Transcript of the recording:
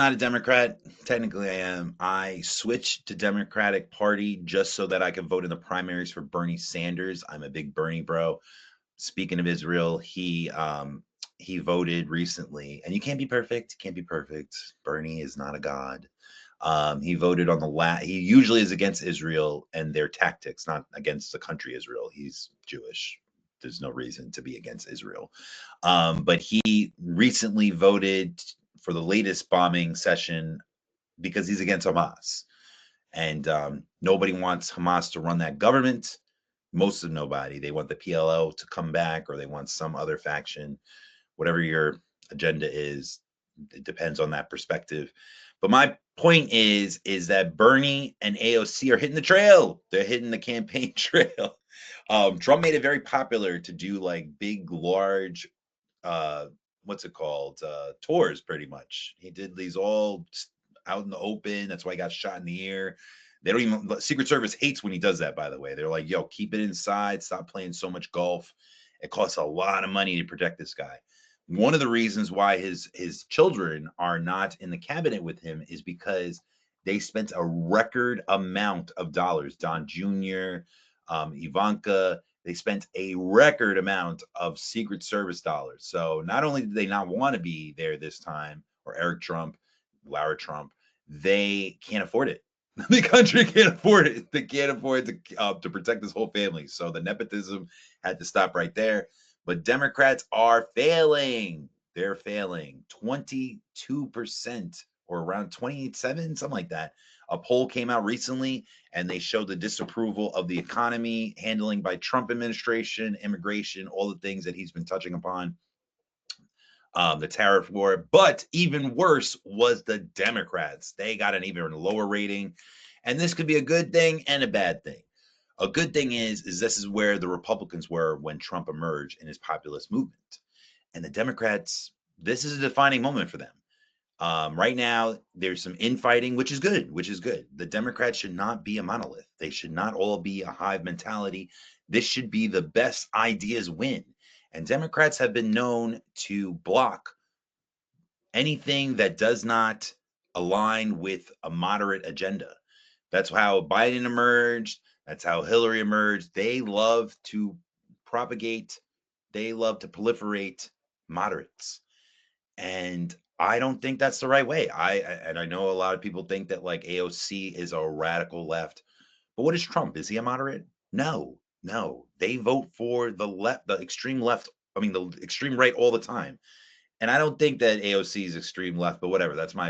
not a Democrat. Technically, I am. I switched to Democratic Party just so that I could vote in the primaries for Bernie Sanders. I'm a big Bernie bro. Speaking of Israel, he voted recently, and you can't be perfect. Can't be perfect. Bernie is not a god. He voted on the He usually is against Israel and their tactics, not against the country Israel. He's Jewish. There's no reason to be against Israel. But he recently voted for the latest bombing session because he's against Hamas. And nobody wants Hamas to run that government. Most of nobody. They want the PLO to come back, or they want some other faction. Whatever your agenda is, it depends on that perspective. But my point is that Bernie and AOC are hitting the trail. They're hitting the campaign trail. Trump made it very popular to do like big, large, uh, what's it called? Tours, pretty much. He did these all out in the open. That's why he got shot in the ear. They don't even, Secret Service hates when he does that, by the way. They're like, yo, keep it inside. Stop playing so much golf. It costs a lot of money to protect this guy. One of the reasons why his children are not in the cabinet with him is because they spent a record amount of dollars. Don Jr., Ivanka, they spent a record amount of Secret Service dollars. So not only did they not want to be there this time, or Eric Trump, Lara Trump, they can't afford it. The country can't afford it. They can't afford to protect this whole family. So the nepotism had to stop right there. But Democrats are failing. They're failing. 22%, or around 27, something like that. A poll came out recently, and they showed the disapproval of the economy handling by Trump administration, immigration, all the things that he's been touching upon, the tariff war. But even worse was the Democrats. They got an even lower rating. And this could be a good thing and a bad thing. A good thing is this is where the Republicans were when Trump emerged in his populist movement. And the Democrats, this is a defining moment for them. Right now, there's some infighting, which is good, which is good. The Democrats should not be a monolith. They should not all be a hive mentality. This should be the best ideas win. And Democrats have been known to block anything that does not align with a moderate agenda. That's how Biden emerged. That's how Hillary emerged. They love to propagate, they love to proliferate moderates. And I don't think that's the right way. And I know a lot of people think that like AOC is a radical left. But what is Trump? Is he a moderate? No, no. They vote for the left, the extreme left, I mean the extreme right all the time. And I don't think that AOC is extreme left, but whatever. That's my